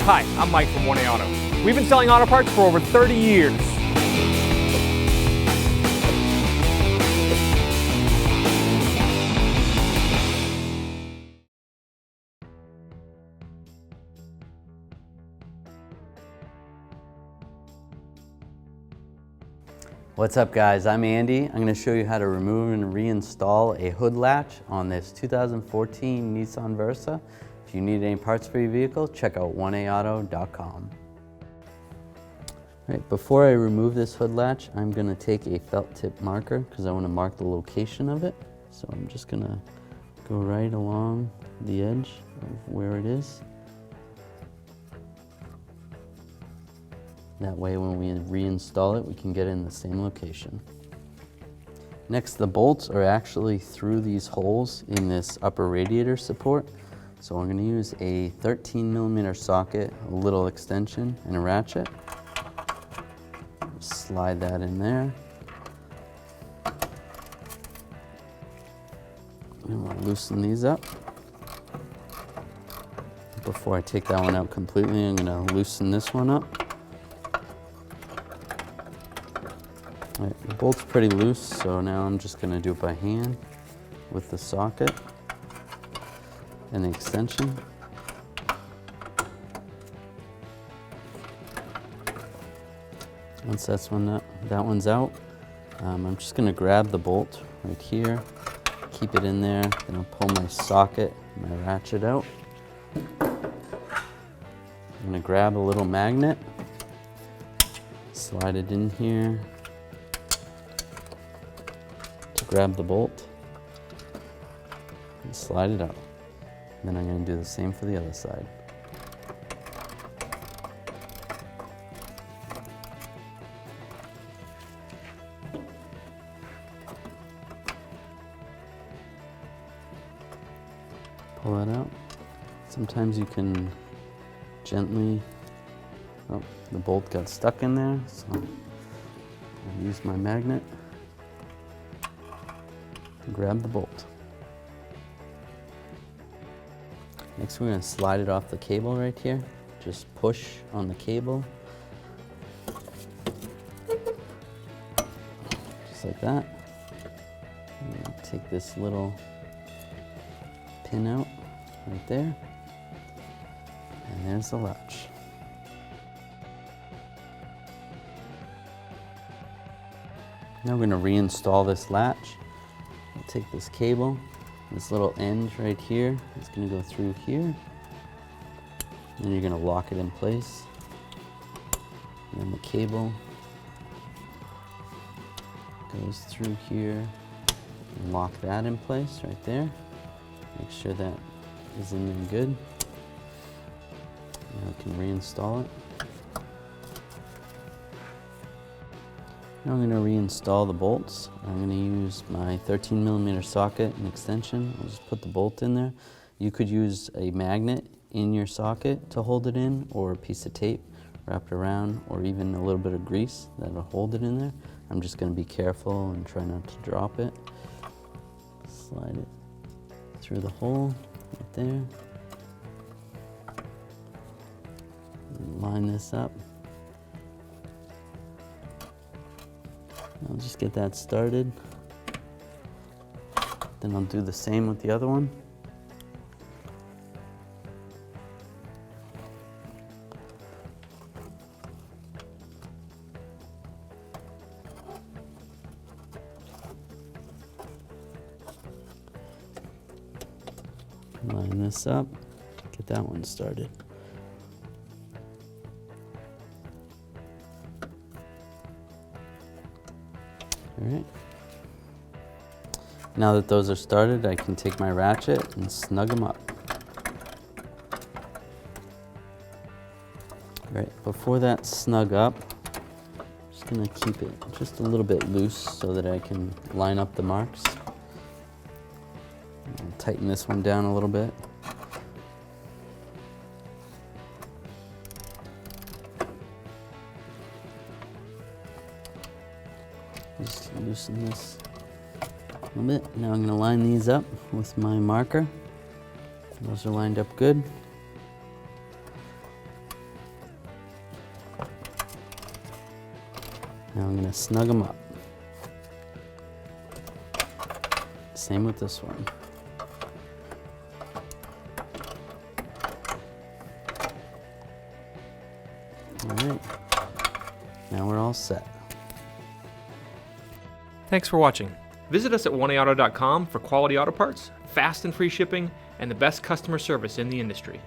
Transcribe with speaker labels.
Speaker 1: Hi, I'm Mike from 1A Auto. We've been selling auto parts for over 30 years.
Speaker 2: What's up guys, I'm Andy. I'm going to show you how to remove and reinstall a hood latch on this 2014 Nissan Versa. If you need any parts for your vehicle, check out 1aauto.com. Right, before I remove this hood latch, I'm going to take a felt tip marker because I want to mark the location of it. So I'm just going to go right along the edge of where it is. That way when we reinstall it, we can get it in the same location. Next, the bolts are actually through these holes in this upper radiator support. So I'm going to use a 13mm socket, a little extension, and a ratchet. Slide that in there. And we'll loosen these up. Before I take that one out completely, I'm going to loosen this one up. All right, the bolt's pretty loose, so now I'm just going to do it by hand with the socket and the extension. Once that one's out, I'm just going to grab the bolt right here, keep it in there, then I'll pull my socket, my ratchet out. I'm going to grab a little magnet, slide it in here, grab the bolt and slide it out. And then I'm going to do the same for the other side. Pull that out. Sometimes you can gently, oh, the bolt got stuck in there, so I'll use my magnet. Grab the bolt. Next we're going to slide it off the cable right here. Just push on the cable. Just like that. Take this little pin out right there. And there's the latch. Now we're going to reinstall this latch. Take this cable, this little end right here, it's going to go through here. Then you're going to lock it in place. And then the cable goes through here and lock that in place right there. Make sure that is in there good. Now we can reinstall it. Now I'm going to reinstall the bolts. I'm going to use my 13mm socket and extension. I'll just put the bolt in there. You could use a magnet in your socket to hold it in, or a piece of tape wrapped around, or even a little bit of grease that'll hold it in there. I'm just going to be careful and try not to drop it. Slide it through the hole right there. And line this up. I'll just get that started. Then I'll do the same with the other one. Line this up, get that one started. All right. Now that those are started, I can take my ratchet and snug them up. All right, before that's snug up, I'm just gonna keep it just a little bit loose so that I can line up the marks. I'll tighten this one down a little bit. Just loosen this a little bit. Now I'm going to line these up with my marker. Those are lined up good. Now I'm going to snug them up. Same with this one. All right, now we're all set.
Speaker 1: Thanks for watching. Visit us at oneauto.com for quality auto parts, fast and free shipping, and the best customer service in the industry.